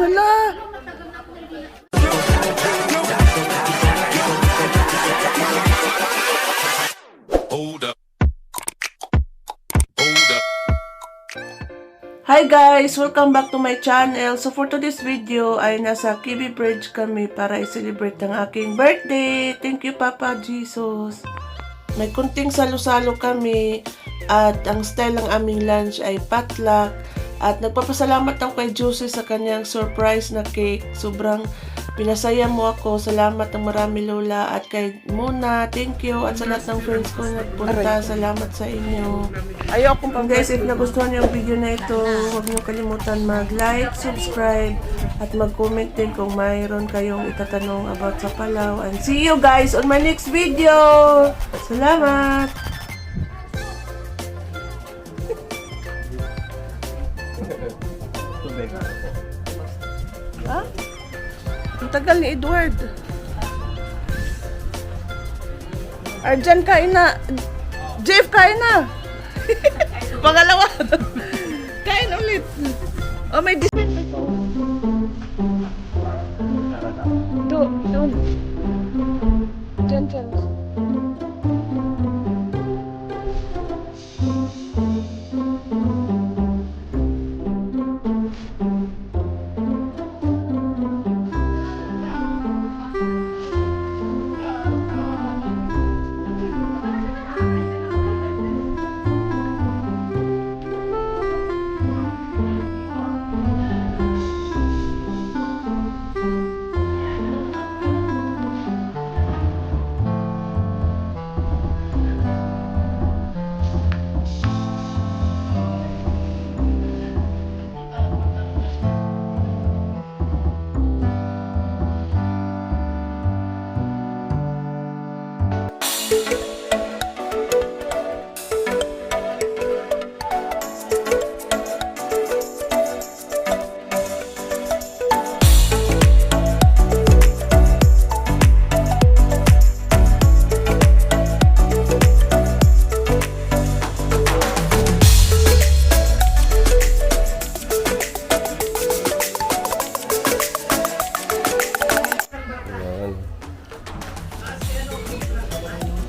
Hala. Hold up. Hold up. Hi guys! Welcome back to my channel. So for today's video ay nasa Kibi Bridge kami para i-celebrate ang aking birthday. Thank you Papa Jesus. May kunting salo-salo kami at ang style ng aming lunch ay potluck. At nagpapasalamat ako kay Juicy sa kanyang surprise na cake. Sobrang pinasaya mo ako. Salamat ng marami Lola. At kay Muna, thank you. At sa lahat ng friends ko nagpunta, salamat sa inyo. Ayoko Kung guys, if nagustuhan niyo ang video na ito, huwag niyo kalimutan mag-like, subscribe, at mag-comment din kung mayroon kayong itatanong about sa Palau. And see you guys on my next video! Salamat! Ha? Ang tagal ni Edward. Arjan, kain na. Jeff, kain na. Pangalawa. Kain ulit. Oh, may doon. Diyan.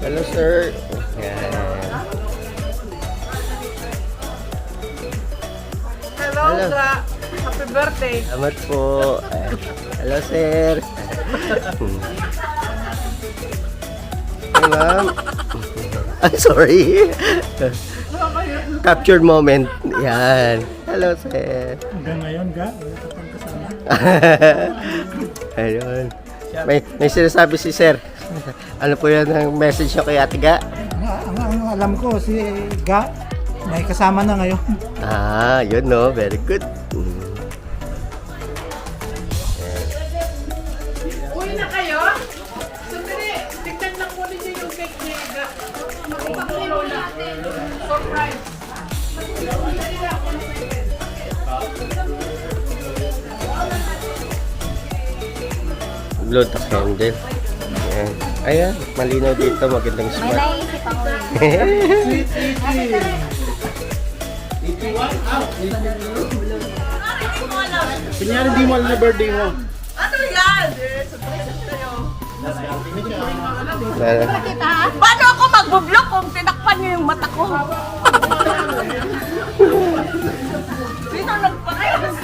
Hello, sir. Yan. Hello, Dra. Happy birthday. Salamat po. Hello, sir. Hey, ma'am. I'm sorry. Captured moment. Yan. Hello, sir. Hanggang ngayon, wala ka pang kasama. Ayun. May sinasabi si sir. Ano po yan ang message nyo kay Ate Ga? Ang alam ko, si Ga, may kasama na ngayon. Ah, yun no. Very good. Uwi na kayo? Sandali, tignan lang muna niyo yung cake niya. Makipag-ulo na. Surprise. Blow the candle. Ayan. Ayan, malinaw dito. Magandang May smart. naisip ako eh. Kunyari di mo alam na birthday mo. Ano yan? Surprise tayo. Paano ako mag-vlog kung tinakpan niyo yung mata ko? Sino nagpakayos?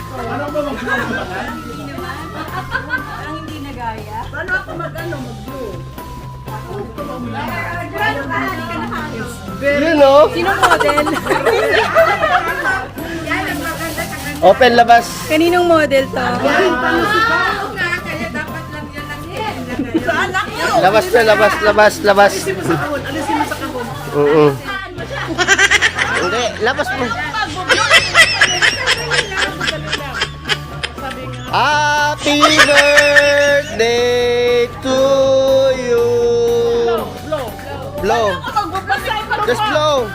Parang hindi nagaya. Paano ako mag-blue? Yun no? Sinong model? Open labas. Kaninong model to? Labas na, labas. Hindi, labas mo. Happy birthday to you. Blow. Just blow.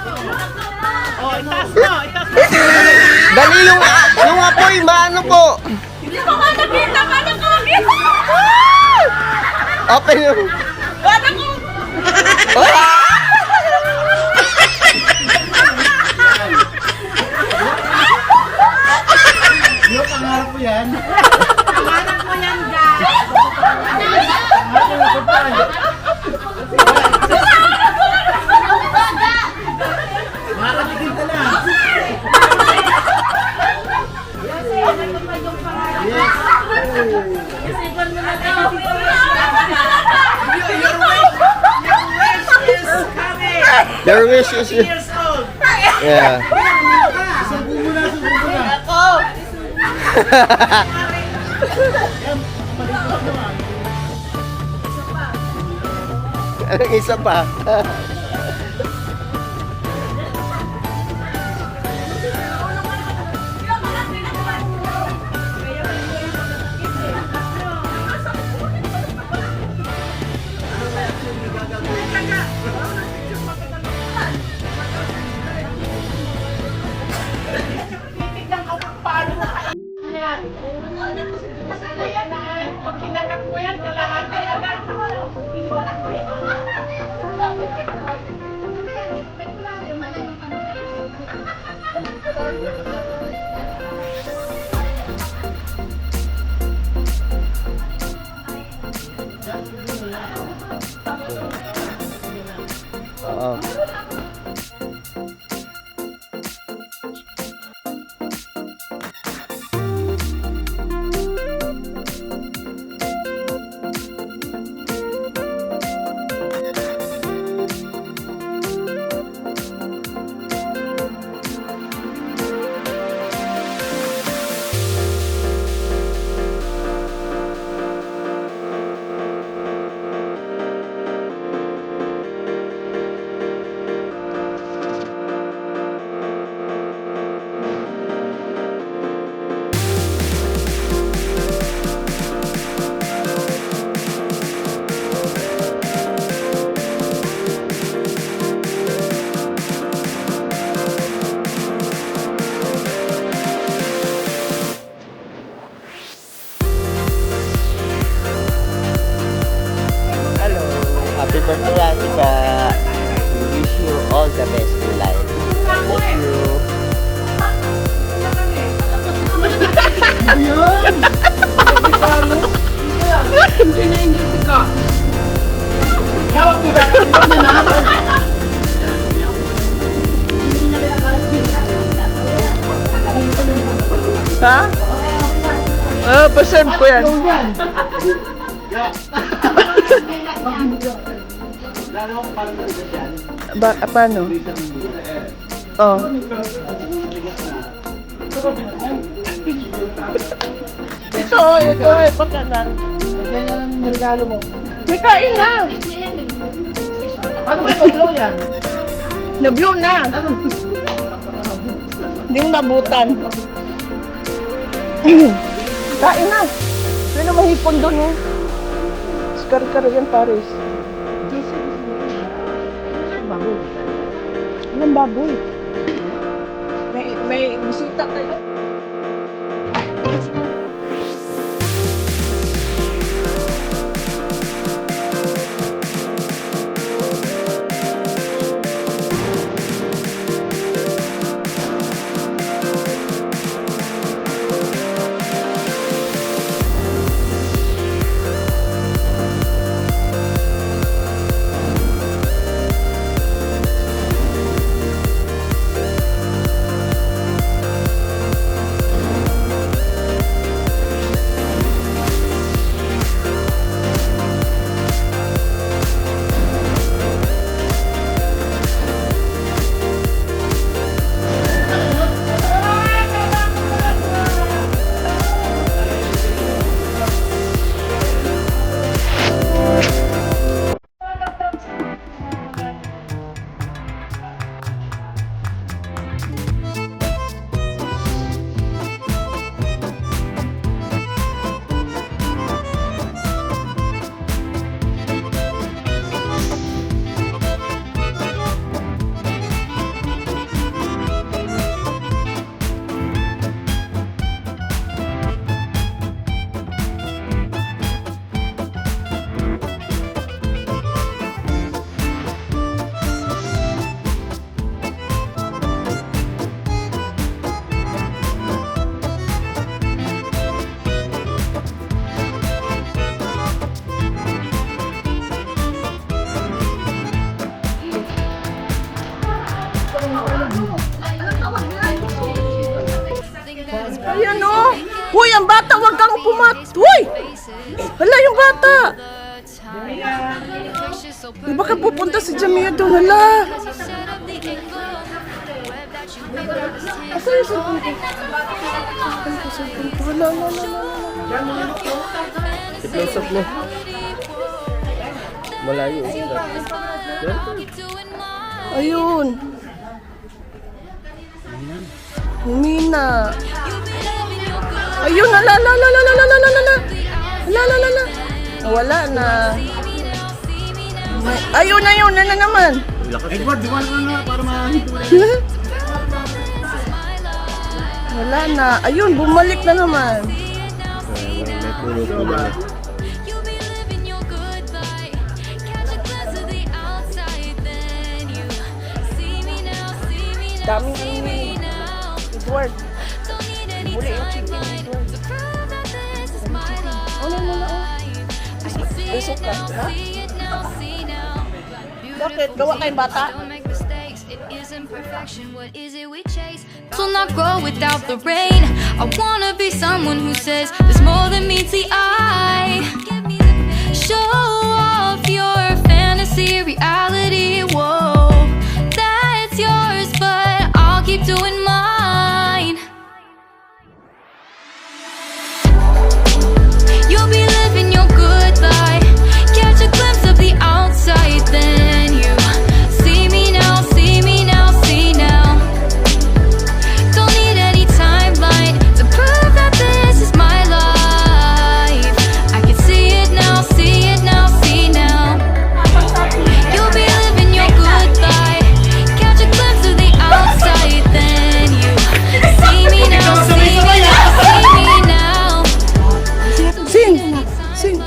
Dali yung apoy, maano po. Hindi ko nga nakita, paano ko makita? Open yung... Paano ko? Yung pangarap mo yan. Pangarap mo yan, guys. Makakatigil ka na. Your wish is... Yeah. Subo mo na, subo mo na. Anong isa pa? Titignan ko kung paano na kayo. Kaya na, pag kinakap ko yan, lahat kaya na. Oo. Hello. Happy birthday, Atika. We wish you all the best in life. Thank you. Ha? Pasend ko yan. Paano? Oh. ito, pagkanan. Yan ang regalo mo. May kain na. Ano ba ito yan? Na-blow na. Hindi mo nabutan. Kain na. May na mahipon doon eh. Skar-kar yan, Paris. Bago. Anong baboy? May bisita tayo. Hala, yung bata! Di ba ka pupunta si Jamia doon? Hala! Asa yung cellphone ko? Ano ko cellphone ko? Hala, hala, hala. I-close up mo. Malayo. Ayun. Humina. Ayun, hala, hala, hala, hala, hala, hala, hala. Hala, hala, hala. Wala na. Ayun, ayun, na naman. Edward, dumaan ka na para mahito. Wala na. Ayun, bumalik na naman. May puno-puno na. Daming ini. Edward. Muli yung chicken, Edward. Ano mo na, oh. Besok ka, ha? Bakit? Gawa kayong bata? Will not grow without the rain. I wanna be someone who says there's more than meets the eye. Show off your fantasy, reality. Whoa, that's yours, but I'll keep doing mine. You'll be living your good life. Catch a glimpse of the outside, then you see me now, see me now, see now. Don't need any timeline to prove that this is my life. I can see it now, see it now, see now. You'll be living your good life. Catch a glimpse of the outside, then you see me now, see me now, see me now. Sing! Sing!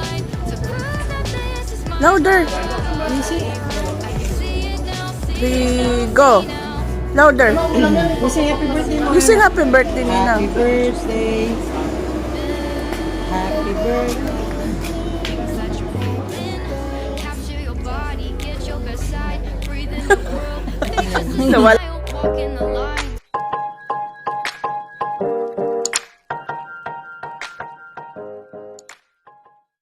Louder! Go! Louder! You say happy birthday mo. You sing happy birthday, Nina. Happy birthday. Happy birthday. Capture your body, get your best side, breathe in the world. Nawala.